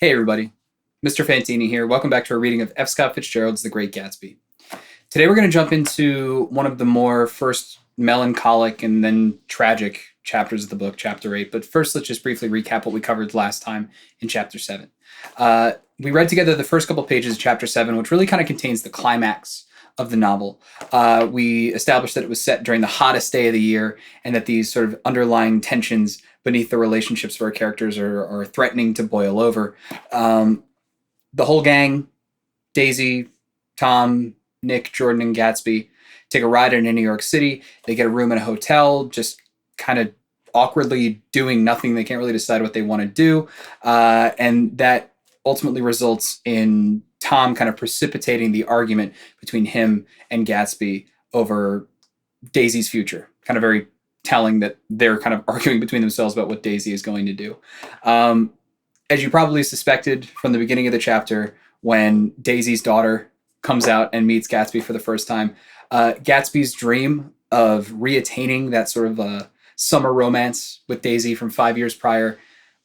Hey everybody, Mr. Fantini here. Welcome back to a reading of F. Scott Fitzgerald's The Great Gatsby. Today we're going to jump into one of the more first melancholic and then tragic chapters of the book, Chapter 8. But first, let's just briefly recap what we covered last time in Chapter 7. We read together the first couple pages of Chapter 7, which really kind of contains the climax of the novel. We established that it was set during the hottest day of the year and that these sort of underlying tensions beneath the relationships of our characters are threatening to boil over. The whole gang, Daisy, Tom, Nick, Jordan, and Gatsby, take a ride into New York City. They get a room in a hotel, just kind of awkwardly doing nothing. They can't really decide what they want to do. And that ultimately results in Tom kind of precipitating the argument between him and Gatsby over Daisy's future. Kind of very telling that they're kind of arguing between themselves about what Daisy is going to do. As you probably suspected from the beginning of the chapter, when Daisy's daughter comes out and meets Gatsby for the first time, Gatsby's dream of reattaining that sort of summer romance with Daisy from 5 years prior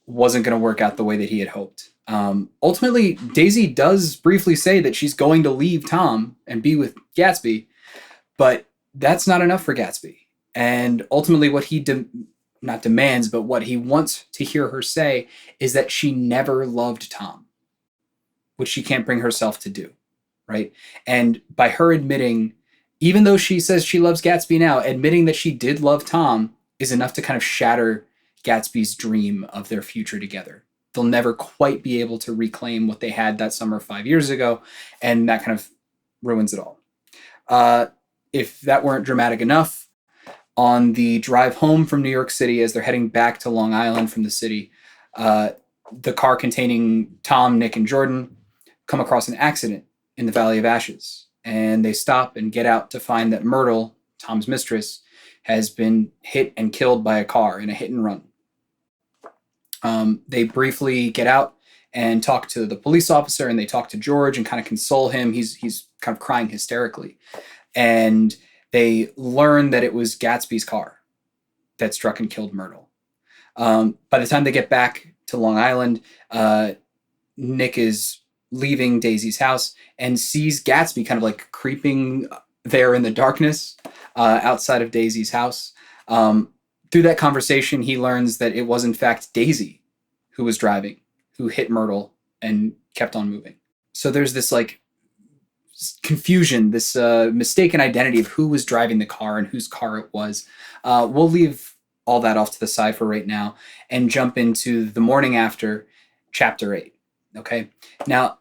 wasn't going to work out the way that he had hoped. Ultimately, Daisy does briefly say that she's going to leave Tom and be with Gatsby, but that's not enough for Gatsby. And ultimately what he not demands, but what he wants to hear her say is that she never loved Tom, which she can't bring herself to do, right? And by her admitting, even though she says she loves Gatsby now, admitting that she did love Tom is enough to kind of shatter Gatsby's dream of their future together. They'll never quite be able to reclaim what they had that summer 5 years ago, and that kind of ruins it all. If that weren't dramatic enough, on the drive home from New York City, as they're heading back to Long Island from the city, the car containing Tom, Nick, and Jordan come across an accident in the Valley of Ashes. And they stop and get out to find that Myrtle, Tom's mistress, has been hit and killed by a car in a hit and run. They briefly get out and talk to the police officer, and they talk to George and kind of console him. He's kind of crying hysterically. And they learn that it was Gatsby's car that struck and killed Myrtle. By the time they get back to Long Island, Nick is leaving Daisy's house and sees Gatsby kind of like creeping there in the darkness outside of Daisy's house. Through that conversation, he learns that it was in fact Daisy who was driving, who hit Myrtle and kept on moving. So there's this like confusion, this mistaken identity of who was driving the car and whose car it was. We'll leave all that off to the side for right now and jump into the morning after Chapter 8. Okay. Now,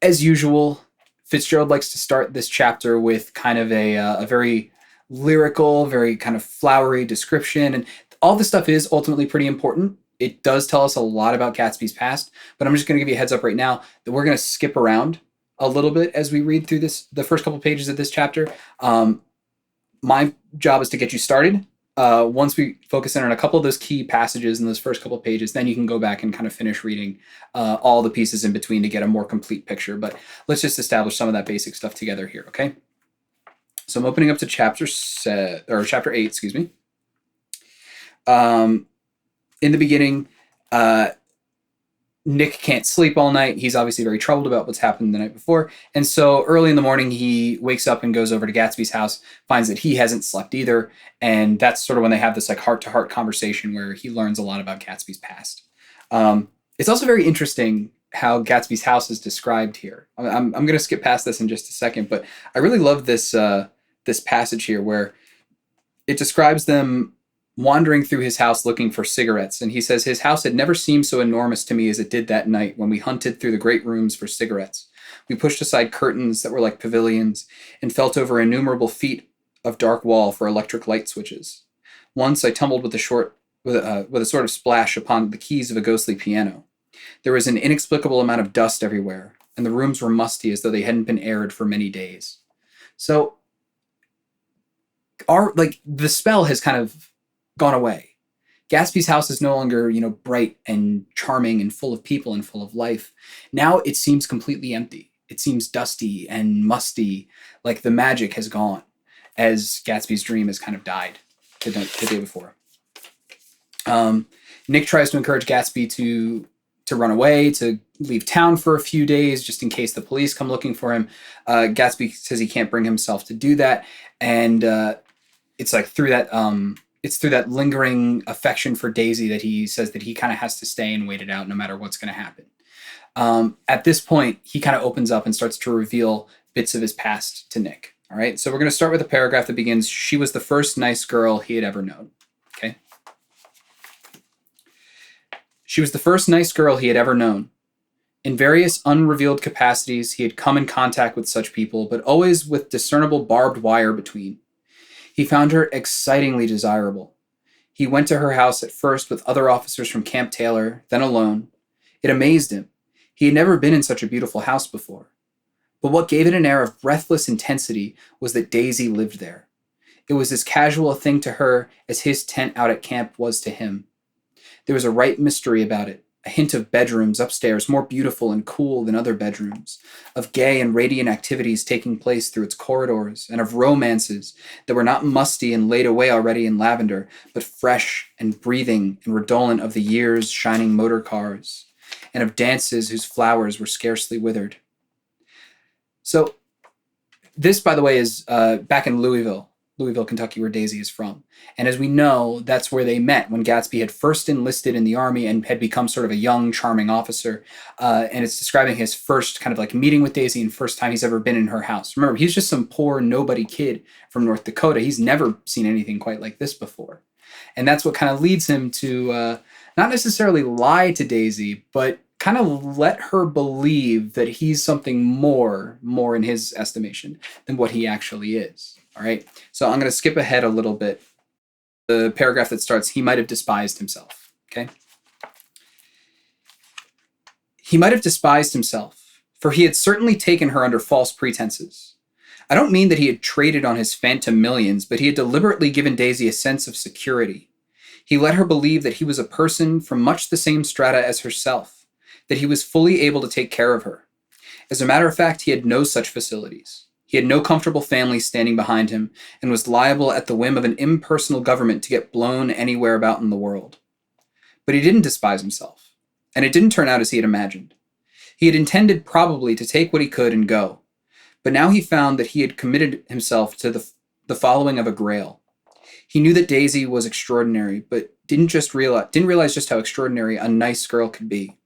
as usual, Fitzgerald likes to start this chapter with kind of a very lyrical, very kind of flowery description. And all this stuff is ultimately pretty important. It does tell us a lot about Gatsby's past, but I'm just going to give you a heads up right now that we're going to skip around a little bit as we read through the first couple pages of this chapter. My job is to get you started. Once we focus in on a couple of those key passages in those first couple pages, then you can go back and kind of finish reading all the pieces in between to get a more complete picture. But let's just establish some of that basic stuff together here, okay? So I'm opening up to Chapter 8, excuse me. In the beginning, Nick can't sleep all night. He's obviously very troubled about what's happened the night before. And so early in the morning, he wakes up and goes over to Gatsby's house, finds that he hasn't slept either. And that's sort of when they have this like heart-to-heart conversation where he learns a lot about Gatsby's past. It's also very interesting how Gatsby's house is described here. I'm going to skip past this in just a second, but I really love this passage here where it describes them wandering through his house looking for cigarettes. And he says, his house had never seemed so enormous to me as it did that night when we hunted through the great rooms for cigarettes. We pushed aside curtains that were like pavilions and felt over innumerable feet of dark wall for electric light switches. Once I tumbled with a sort of splash upon the keys of a ghostly piano. There was an inexplicable amount of dust everywhere, and the rooms were musty as though they hadn't been aired for many days. So the spell has kind of gone away. Gatsby's house is no longer, bright and charming and full of people and full of life. Now it seems completely empty. It seems dusty and musty, like the magic has gone, as Gatsby's dream has kind of died the day before. Nick tries to encourage Gatsby to to run away, to leave town for a few days, just in case the police come looking for him. Gatsby says he can't bring himself to do that, and it's like through that it's through that lingering affection for Daisy that he says that he kind of has to stay and wait it out no matter what's going to happen. At this point, he kind of opens up and starts to reveal bits of his past to Nick. All right, so we're going to start with a paragraph that begins, "She was the first nice girl he had ever known." Okay. She was the first nice girl he had ever known. In various unrevealed capacities, he had come in contact with such people, but always with discernible barbed wire between. He found her excitingly desirable. He went to her house at first with other officers from Camp Taylor, then alone. It amazed him. He had never been in such a beautiful house before. But what gave it an air of breathless intensity was that Daisy lived there. It was as casual a thing to her as his tent out at camp was to him. There was a right mystery about it, a hint of bedrooms upstairs more beautiful and cool than other bedrooms, of gay and radiant activities taking place through its corridors, and of romances that were not musty and laid away already in lavender, but fresh and breathing and redolent of the year's shining motor cars, and of dances whose flowers were scarcely withered. So this, by the way, is back in Louisville, Kentucky, where Daisy is from. And as we know, that's where they met when Gatsby had first enlisted in the army and had become sort of a young, charming officer. And it's describing his first kind of like meeting with Daisy and first time he's ever been in her house. Remember, he's just some poor nobody kid from North Dakota. He's never seen anything quite like this before. And that's what kind of leads him to not necessarily lie to Daisy, but kind of let her believe that he's something more in his estimation than what he actually is. All right. So I'm going to skip ahead a little bit. The paragraph that starts, "He might have despised himself." Okay. He might have despised himself, for he had certainly taken her under false pretenses. I don't mean that he had traded on his phantom millions, but he had deliberately given Daisy a sense of security. He let her believe that he was a person from much the same strata as herself, that he was fully able to take care of her. As a matter of fact, he had no such facilities. He had no comfortable family standing behind him and was liable at the whim of an impersonal government to get blown anywhere about in the world. But he didn't despise himself, and it didn't turn out as he had imagined. He had intended probably to take what he could and go, but now he found that he had committed himself to the following of a grail. He knew that Daisy was extraordinary, but didn't realize just how extraordinary a nice girl could be.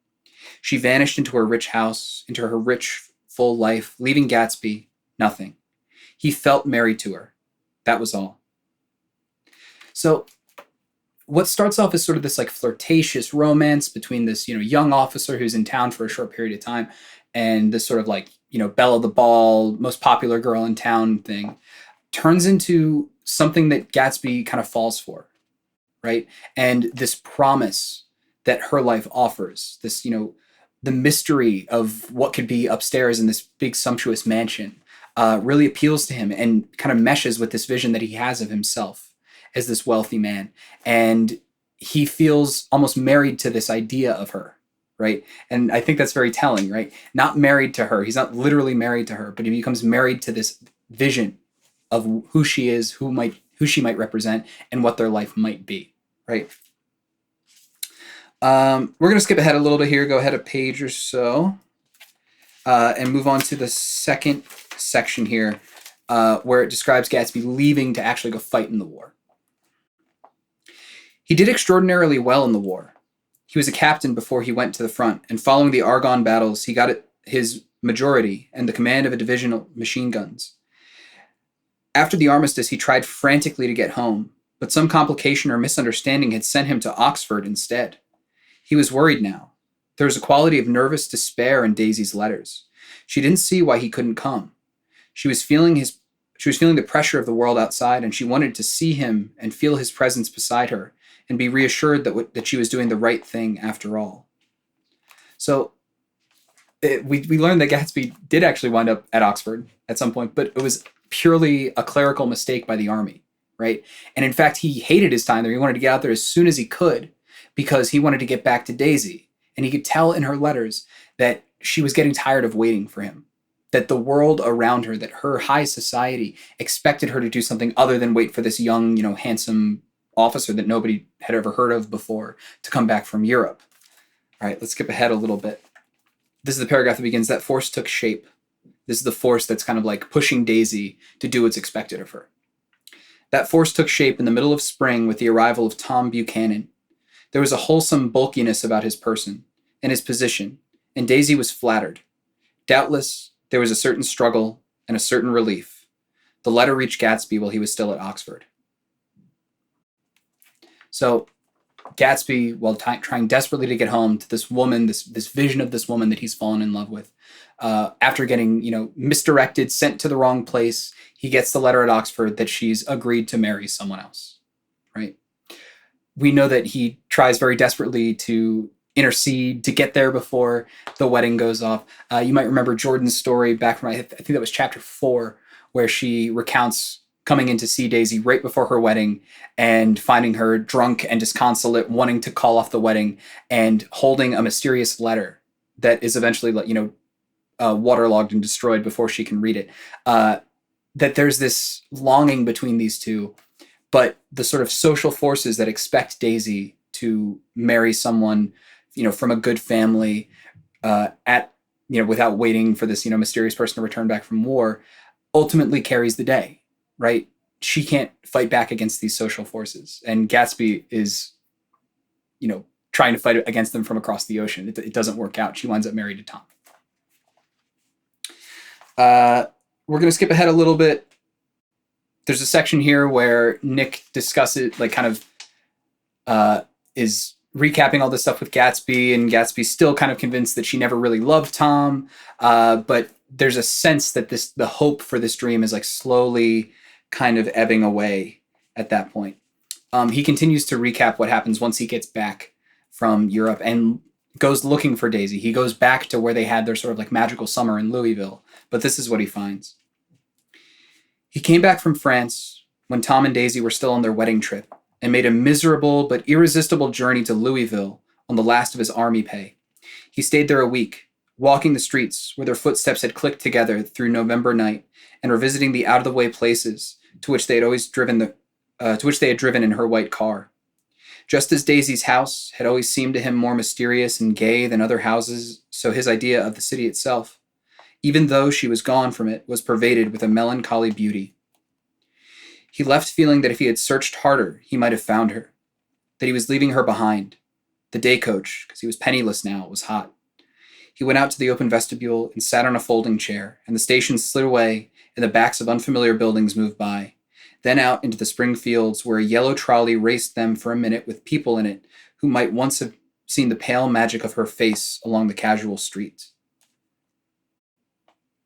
She vanished into her rich house, into her rich, full life, leaving Gatsby nothing. He felt married to her. That was all. So what starts off as sort of this like flirtatious romance between this, young officer who's in town for a short period of time and this sort of like, belle of the ball, most popular girl in town thing turns into something that Gatsby kind of falls for, right? And this promise that her life offers, this, the mystery of what could be upstairs in this big sumptuous mansion, really appeals to him and kind of meshes with this vision that he has of himself as this wealthy man. And he feels almost married to this idea of her, right? And I think that's very telling, right? Not married to her. He's not literally married to her, but he becomes married to this vision of who she is, who she might represent, and what their life might be, right? We're going to skip ahead a little bit here, go ahead a page or so, and move on to the second section here, where it describes Gatsby leaving to actually go fight in the war. He did extraordinarily well in the war. He was a captain before he went to the front, and following the Argonne battles, he got his majority and the command of a division of machine guns. After the armistice, he tried frantically to get home, but some complication or misunderstanding had sent him to Oxford instead. He was worried now. There was a quality of nervous despair in Daisy's letters. She didn't see why he couldn't come. She was feeling the pressure of the world outside, and she wanted to see him and feel his presence beside her and be reassured that she was doing the right thing after all. So we learned that Gatsby did actually wind up at Oxford at some point, but it was purely a clerical mistake by the army, right? And in fact, he hated his time there. He wanted to get out there as soon as he could because he wanted to get back to Daisy. And he could tell in her letters that she was getting tired of waiting for him, that the world around her, that her high society expected her to do something other than wait for this young, handsome officer that nobody had ever heard of before to come back from Europe. All right, let's skip ahead a little bit. This is the paragraph that begins, that force took shape. This is the force that's kind of like pushing Daisy to do what's expected of her. That force took shape in the middle of spring with the arrival of Tom Buchanan. There was a wholesome bulkiness about his person and his position, and Daisy was flattered. Doubtless, there was a certain struggle and a certain relief. The letter reached Gatsby while he was still at Oxford. So Gatsby, while trying desperately to get home to this woman, this vision of this woman that he's fallen in love with, after getting misdirected, sent to the wrong place, he gets the letter at Oxford that she's agreed to marry someone else. Right? We know that he tries very desperately to intercede to get there before the wedding goes off. You might remember Jordan's story back from I think that was chapter 4, where she recounts coming in to see Daisy right before her wedding and finding her drunk and disconsolate, wanting to call off the wedding, and holding a mysterious letter that is eventually, waterlogged and destroyed before she can read it. That there's this longing between these two, but the sort of social forces that expect Daisy to marry someone, from a good family, without waiting for this, mysterious person to return back from war, ultimately carries the day. Right? She can't fight back against these social forces. And Gatsby is, trying to fight against them from across the ocean. It doesn't work out. She winds up married to Tom. We're going to skip ahead a little bit. There's a section here where Nick discusses, is recapping all this stuff with Gatsby, and Gatsby's still kind of convinced that she never really loved Tom. But there's a sense that the hope for this dream is slowly kind of ebbing away at that point. He continues to recap what happens once he gets back from Europe and goes looking for Daisy. He goes back to where they had their sort of magical summer in Louisville, but this is what he finds. He came back from France when Tom and Daisy were still on their wedding trip and made a miserable but irresistible journey to Louisville on the last of his army pay. He stayed there a week, walking the streets where their footsteps had clicked together through November night, and revisiting the out-of-the-way places to which they had driven in her white car. Just as Daisy's house had always seemed to him more mysterious and gay than other houses, so his idea of the city itself, even though she was gone from it, was pervaded with a melancholy beauty. He left feeling that if he had searched harder, he might have found her, that he was leaving her behind. The day coach, because he was penniless now, was hot. He went out to the open vestibule and sat on a folding chair, and the station slid away, and the backs of unfamiliar buildings moved by. Then out into the spring fields, where a yellow trolley raced them for a minute with people in it who might once have seen the pale magic of her face along the casual street.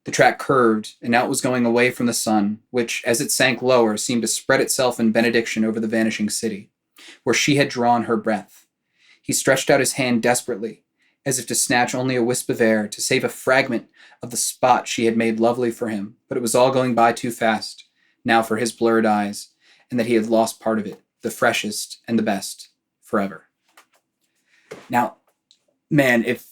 The track curved, and out was going away from the sun, which, as it sank lower, seemed to spread itself in benediction over the vanishing city, where she had drawn her breath. He stretched out his hand desperately, as if to snatch only a wisp of air, to save a fragment of the spot she had made lovely for him, but it was all going by too fast, now for his blurred eyes, and that he had lost part of it, the freshest and the best, forever. Now, man, if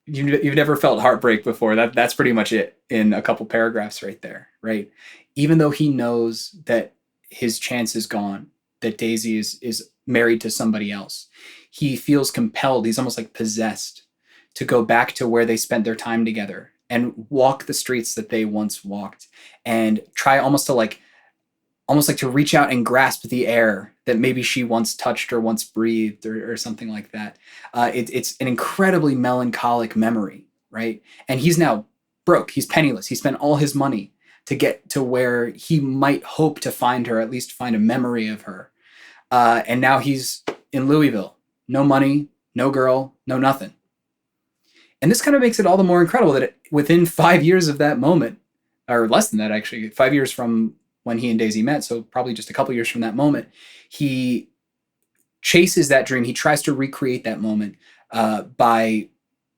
you've never felt heartbreak before, that's pretty much it in a couple paragraphs right there, right? Even though he knows that his chance is gone, that Daisy is married to somebody else, he feels compelled, he's almost like possessed, to go back to where they spent their time together and walk the streets that they once walked, and try almost like to reach out and grasp the air that maybe she once touched or once breathed, or something like that. It's an incredibly melancholic memory, right? And he's now broke. He's penniless. He spent all his money to get to where he might hope to find her, at least find a memory of her. And now he's in Louisville. No money, no girl, no nothing. And this kind of makes it all the more incredible that within 5 years of that moment, or less than that actually, 5 years from when he and Daisy met, so probably just a couple years from that moment, he chases that dream. He tries to recreate that moment by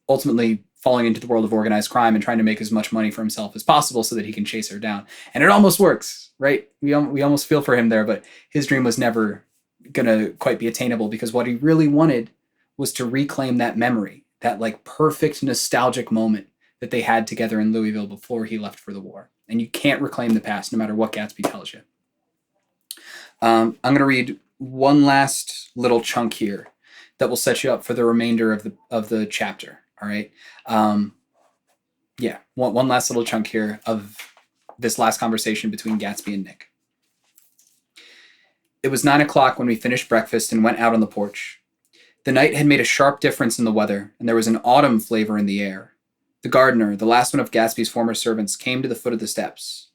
ultimately falling into the world of organized crime and trying to make as much money for himself as possible so that he can chase her down. And it almost works, right? We almost feel for him there, but his dream was never going to quite be attainable, because what he really wanted was to reclaim that memory, that perfect nostalgic moment that they had together in Louisville before he left for the war. And you can't reclaim the past no matter what Gatsby tells you. I'm going to read one last little chunk here that will set you up for the remainder of the chapter. All right. Yeah. One last little chunk here of this last conversation between Gatsby and Nick. It was 9 o'clock when we finished breakfast and went out on the porch. The night had made a sharp difference in the weather, and there was an autumn flavor in the air. The gardener, the last one of Gatsby's former servants, came to the foot of the steps.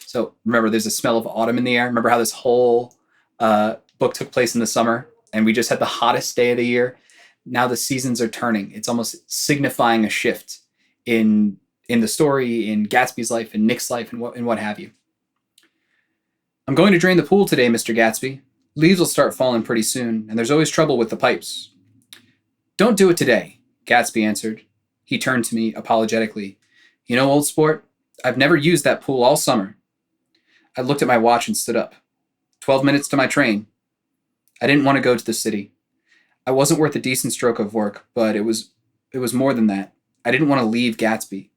So remember, there's a smell of autumn in the air. Remember how this whole book took place in the summer, and we just had the hottest day of the year? Now the seasons are turning. It's almost signifying a shift in the story, in Gatsby's life, in Nick's life, and what have you. I'm going to drain the pool today, Mr. Gatsby. Leaves will start falling pretty soon, and there's always trouble with the pipes. Don't do it today, Gatsby answered. He turned to me apologetically. You know, old sport, I've never used that pool all summer. I looked at my watch and stood up. 12 minutes to my train. I didn't want to go to the city. I wasn't worth a decent stroke of work, but it was more than that. I didn't want to leave Gatsby.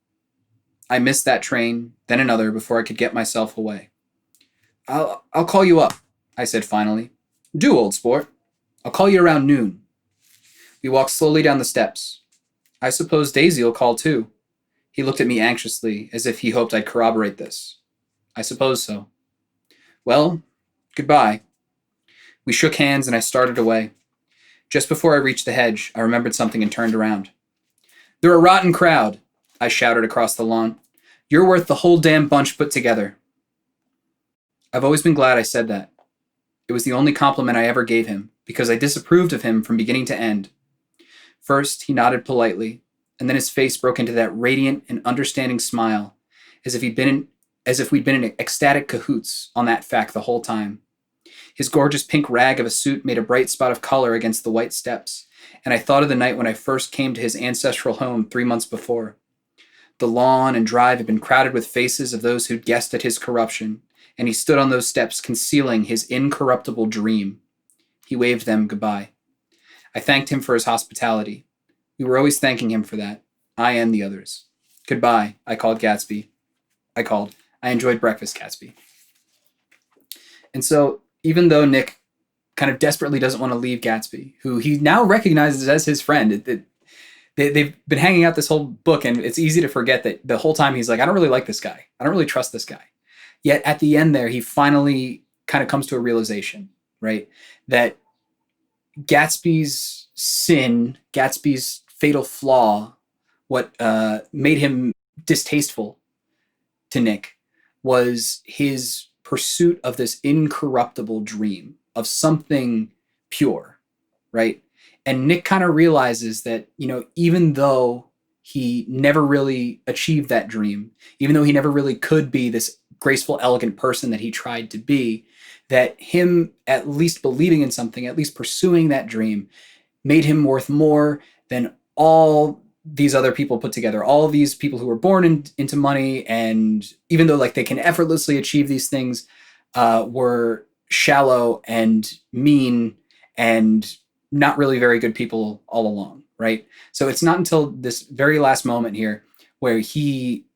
I missed that train, then another, before I could get myself away. I'll call you up, I said finally. Do, old sport. I'll call you around noon. We walked slowly down the steps. I suppose Daisy'll call too. He looked at me anxiously, as if he hoped I'd corroborate this. I suppose so. Well, goodbye. We shook hands and I started away. Just before I reached the hedge, I remembered something and turned around. They're a rotten crowd, I shouted across the lawn. You're worth the whole damn bunch put together. I've always been glad I said that. It was the only compliment I ever gave him, because I disapproved of him from beginning to end. First, he nodded politely, and then his face broke into that radiant and understanding smile, as if we'd been in ecstatic cahoots on that fact the whole time. His gorgeous pink rag of a suit made a bright spot of color against the white steps, and I thought of the night when I first came to his ancestral home 3 months before. The lawn and drive had been crowded with faces of those who'd guessed at his corruption, and he stood on those steps concealing his incorruptible dream. He waved them goodbye. I thanked him for his hospitality. We were always thanking him for that, I and the others. Goodbye, I called Gatsby. I enjoyed breakfast, Gatsby. And so, even though Nick kind of desperately doesn't want to leave Gatsby, who he now recognizes as his friend, they've been hanging out this whole book, and it's easy to forget that the whole time he's like, I don't really like this guy. I don't really trust this guy. Yet at the end there, he finally kind of comes to a realization, right? That Gatsby's sin, Gatsby's fatal flaw, what made him distasteful to Nick was his pursuit of this incorruptible dream of something pure, right? And Nick kind of realizes that, even though he never really achieved that dream, even though he never really could be this graceful, elegant person that he tried to be, that him at least believing in something, at least pursuing that dream, made him worth more than all these other people put together, all these people who were born into money, and even though they can effortlessly achieve these things, were shallow and mean and not really very good people all along, right? So it's not until this very last moment here where he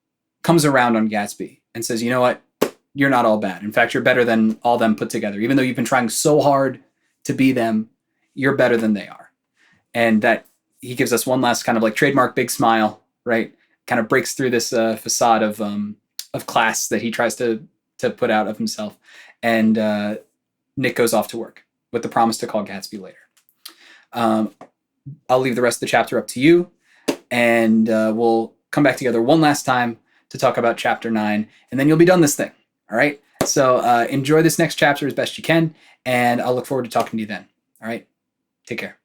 comes around on Gatsby and says, you know what? You're not all bad. In fact, you're better than all them put together. Even though you've been trying so hard to be them, you're better than they are. And that he gives us one last kind of trademark big smile, right? Kind of breaks through this facade of class that he tries to put out of himself. And Nick goes off to work with the promise to call Gatsby later. I'll leave the rest of the chapter up to you, and we'll come back together one last time to talk about chapter 9, and then you'll be done this thing. All right. So enjoy this next chapter as best you can, and I'll look forward to talking to you then. All right. Take care.